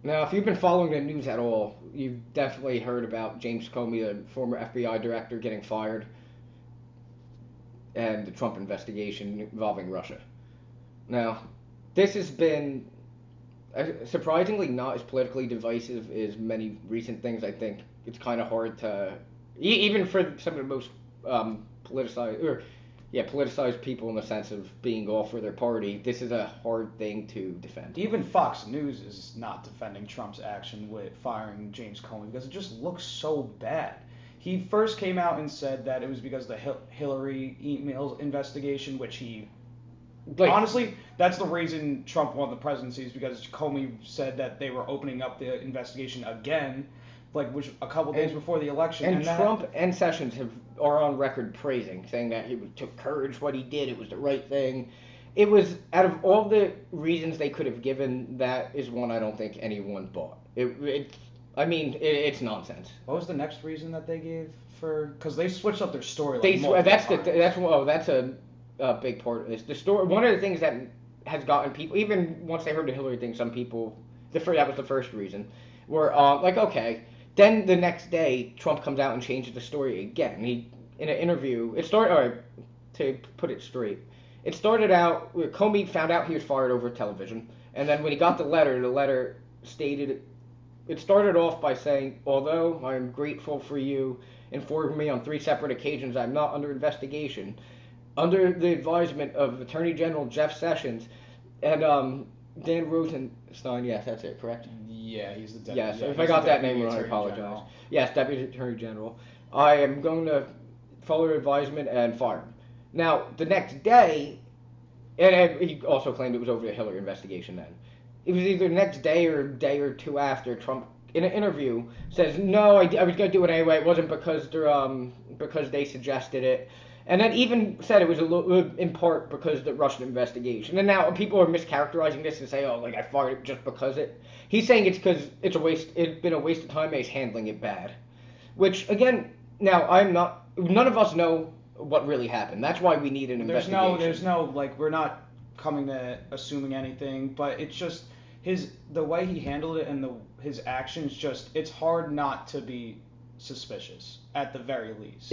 Now, if you've been following the news at all, you've definitely heard about James Comey, the former FBI director, getting fired, and the Trump investigation involving Russia. Now, this has been surprisingly not as politically divisive as many recent things. I think it's kind of hard to, even for some of the most politicized, or yeah, politicized people in the sense of being all for their party. This is a hard thing to defend. Even Fox News is not defending Trump's action with firing James Comey because it just looks so bad. He first came out and said that it was because of the Hillary emails investigation, which he Like, honestly, that's the reason Trump won the presidency is because Comey said that they were opening up the investigation again, like which a couple days before the election. and that, Trump and Sessions are on record praising, saying that he took courage what he did. It was the right thing. It was out of all the reasons they could have given, that is one I don't think anyone bought. I mean, it's nonsense. What was the next reason that they gave for? Because they switched up their story. Like They multiple that's times. that's a big part of this. The story. One of the things that has gotten people, even once they heard the Hillary thing, some people, that was the first reason, were like, okay. Then the next day, Trump comes out and changes the story again. He in an interview. It started. All right, to put it straight. It started out. Comey found out he was fired over television, and then when he got the letter stated. It started off by saying, although I am grateful for you informing me on 3 separate occasions I'm not under investigation, under the advisement of Attorney General Jeff Sessions and Dan Rosenstein, yes, that's it, correct? Yeah, he's the deputy. Yes, Yeah, if he's I the got that deputy name wrong, I attorney apologize. general. Yes, Deputy Attorney General. I am going to follow your advisement and fire him. Now, the next day, and he also claimed it was over the Hillary investigation then. It was either the next day or a day or two after Trump, in an interview, says, no, I was going to do it anyway. It wasn't because they suggested it. And then even said it was in part because of the Russian investigation. And now people are mischaracterizing this and say, oh, like I fired it just because it. He's saying it's because it's a waste. It's been a waste of time. And he's handling it bad. Which again, now I'm not. None of us know what really happened. That's why we need an investigation. There's no like we're not coming to assuming anything, but it's just the way he handled it and his actions. Just it's hard not to be suspicious at the very least.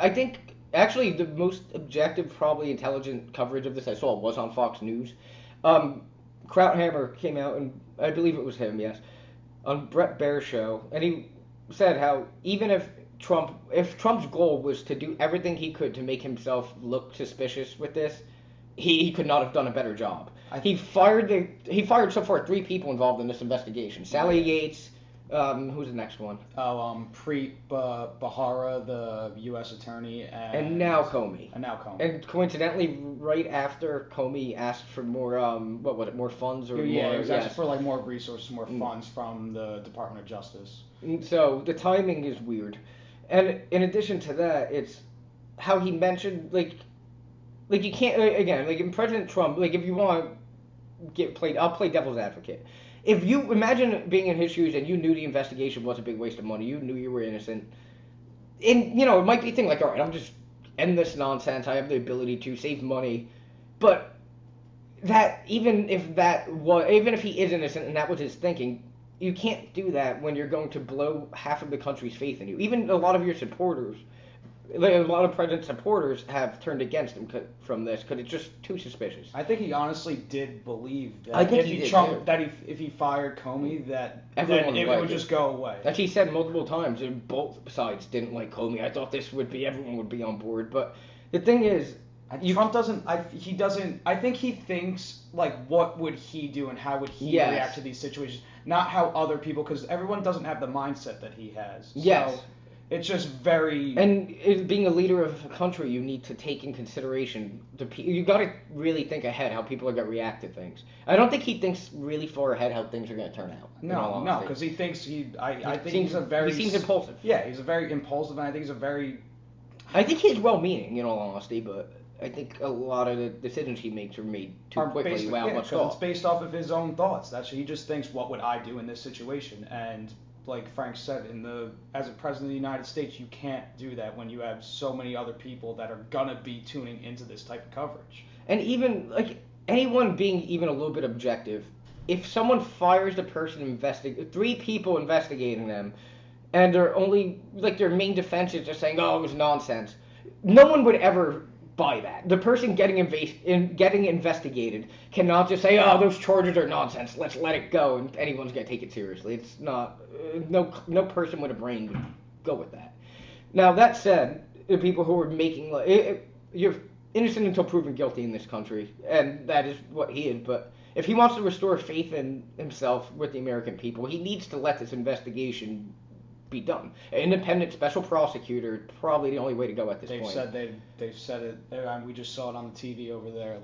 I think actually the most objective, probably intelligent coverage of this I saw was on Fox News. Krauthammer came out, and I believe it was him, yes, on Brett Baer's show, and he said how even if Trump's goal was to do everything he could to make himself look suspicious with this, he could not have done a better job. He fired so far 3 people involved in this investigation. Sally Yates, who's the next one? Preet Bahara, the U.S. attorney, And now Comey. And And coincidentally, right after Comey asked for more, what was it, more funds or yeah, more? he was asking Yes. for like more resources, more funds from the Department of Justice. So the timing is weird, and in addition to that, it's how he mentioned like you can't again like in President Trump, like if you want to I'll play devil's advocate. If you imagine being in his shoes and you knew the investigation was a big waste of money, you knew you were innocent, and it might be a thing like, all right, I'm just end this nonsense. I have the ability to save money, but that even if he is innocent and that was his thinking, you can't do that when you're going to blow half of the country's faith in you. Even a lot of your supporters, like a lot of president supporters, have turned against him from this because it's just too suspicious. I think he honestly did believe that I think if he he did, Trump too. that if he fired Comey that Everyone it liked would it. just go away. That he said multiple times, and both sides didn't like Comey. I thought everyone would be on board, but the thing is, Trump doesn't. He doesn't. I think he thinks like, what would he do and how would he Yes. react to these situations, not how other people, because everyone doesn't have the mindset that he has. Yes. So it's just very. and being a leader of a country, you need to take in consideration you got to really think ahead how people are going to react to things. I don't think he thinks really far ahead how things are going to turn out. No, because he thinks I think he's a very. He seems impulsive. Yeah, he's a very impulsive, and I think he's a very. I think he's well-meaning, in all honesty, but I think a lot of the decisions he makes are made too quickly without much Because it's thought. based off of his own thoughts. He just thinks, what would I do in this situation? And like Frank said, as a president of the United States, you can't do that when you have so many other people that are gonna be tuning into this type of coverage. And even like anyone being even a little bit objective, if someone fires the person three people investigating them, and they're only like their main defense is just saying, "Oh, it was nonsense," no one would ever buy that. The person getting investigated cannot just say, "Oh, those charges are nonsense. Let's let it go," and anyone's gonna take it seriously. It's not. No person with a brain would go with that. Now that said, the people who are making you're innocent until proven guilty in this country, and that is what he is. But if he wants to restore faith in himself with the American people, he needs to let this investigation be done. An independent special prosecutor probably the only way to go at this point. They've said it. We just saw it on the TV over there.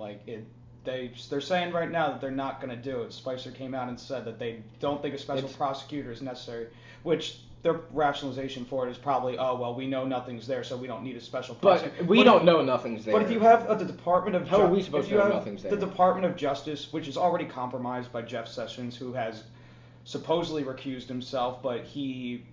They're saying right now that they're not going to do it. Spicer came out and said that they don't think a special prosecutor is necessary, which their rationalization for it is probably, oh well, we know nothing's there, so we don't need a special prosecutor. But we don't know nothing's there. But if you have the Department of How are we supposed to know nothing's there? The Department of Justice, which is already compromised by Jeff Sessions, who has supposedly recused himself, but he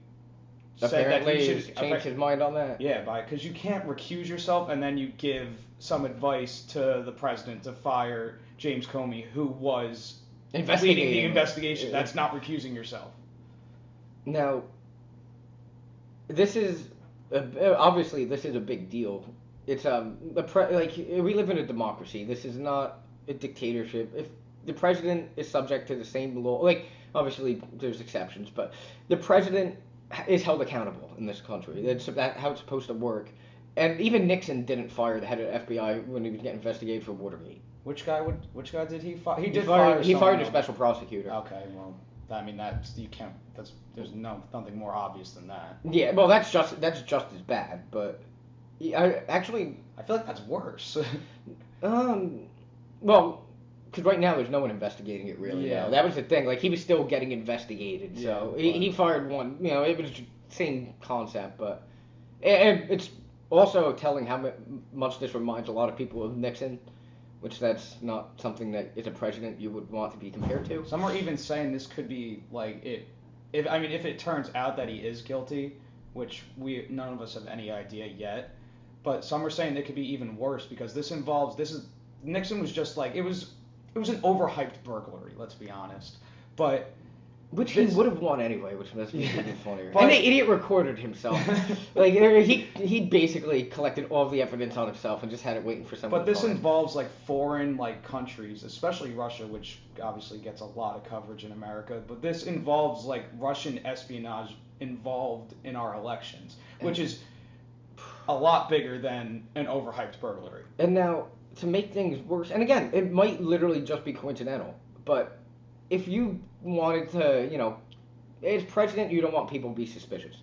apparently said that he should change his mind on that. Yeah, because you can't recuse yourself and then you give some advice to the president to fire James Comey, who was leading the investigation. That's not recusing yourself. Now, this is obviously this is a big deal. It's we live in a democracy. This is not a dictatorship. If the president is subject to the same law, obviously there's exceptions, but the president is held accountable in this country. That's how it's supposed to work. And even Nixon didn't fire the head of the FBI when he was getting investigated for Watergate. Which guy did he fire? He fired a special prosecutor. Okay, well, there's nothing more obvious than that. Yeah, well, that's just as bad, but I feel like that's worse. Well, because right now there's no one investigating it really. Yeah. Now. That was the thing. He was still getting investigated, so he fired one. It was the same concept, but it's also telling how much this reminds a lot of people of Nixon, which that's not something that as a president you would want to be compared to. Some are even saying this could be if it turns out that he is guilty, which none of us have any idea yet, but some are saying it could be even worse because Nixon was just it was an overhyped burglary, let's be honest. But he would have won anyway, which makes me even funnier. And the idiot recorded himself. He basically collected all the evidence on himself and just had it waiting for someone. But this involves foreign countries, especially Russia, which obviously gets a lot of coverage in America. But this involves Russian espionage involved in our elections, which is a lot bigger than an overhyped burglary. And now, to make things worse, and again, it might literally just be coincidental, but if you wanted to, as president, you don't want people to be suspicious.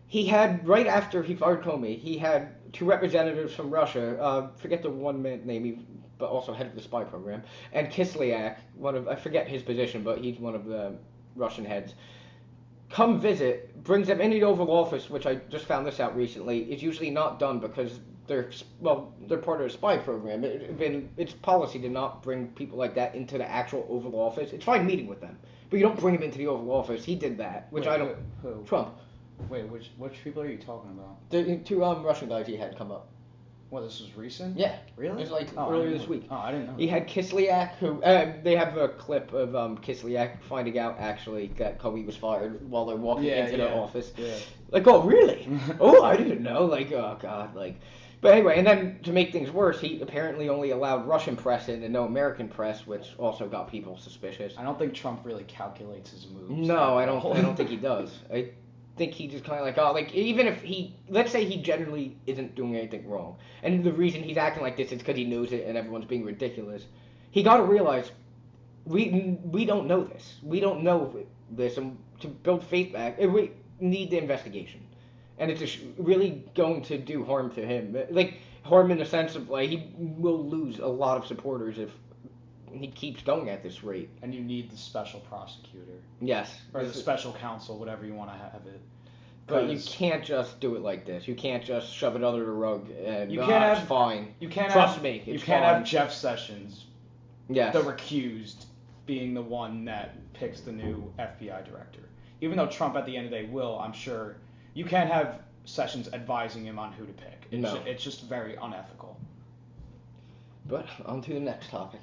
He had, right after he fired Comey, he had two representatives from Russia, forget the one man's name, but also head of the spy program, and Kislyak, I forget his position, but he's one of the Russian heads, come visit, brings them into the Oval Office, which I just found this out recently, is usually not done because they're part of a spy program. It's policy to not bring people like that into the actual Oval Office. It's fine meeting with them, but you don't bring them into the Oval Office. He did that, which I don't. Who? Trump. Wait, which people are you talking about? The two Russian guys he had come up. Well, this was recent? Yeah. Really? It was earlier this week. Oh, I didn't know. He had Kislyak, who they have a clip of Kislyak finding out actually that Comey was fired while they're walking into the office. Yeah. Oh really? Oh, I didn't know. Oh god, But anyway, and then to make things worse, he apparently only allowed Russian press in and no American press, which also got people suspicious. I don't think Trump really calculates his moves. No, I don't think he does. I think he just kind of even if let's say he generally isn't doing anything wrong, and the reason he's acting like this is because he knows it and everyone's being ridiculous. He got to realize we don't know this. We don't know this, and to build faith back, we need the investigation. And it's just really going to do harm to him. Harm in the sense of, he will lose a lot of supporters if he keeps going at this rate. And you need the special prosecutor. Yes. Or the special counsel, whatever you want to have it. But you can't just do it like this. You can't just shove it under the rug and it's fine. You can't Trust me, you can't have Jeff Sessions, the recused, being the one that picks the new FBI director. Even though Trump at the end of the day will, I'm sure... You can't have Sessions advising him on who to pick. It's just very unethical. But on to the next topic.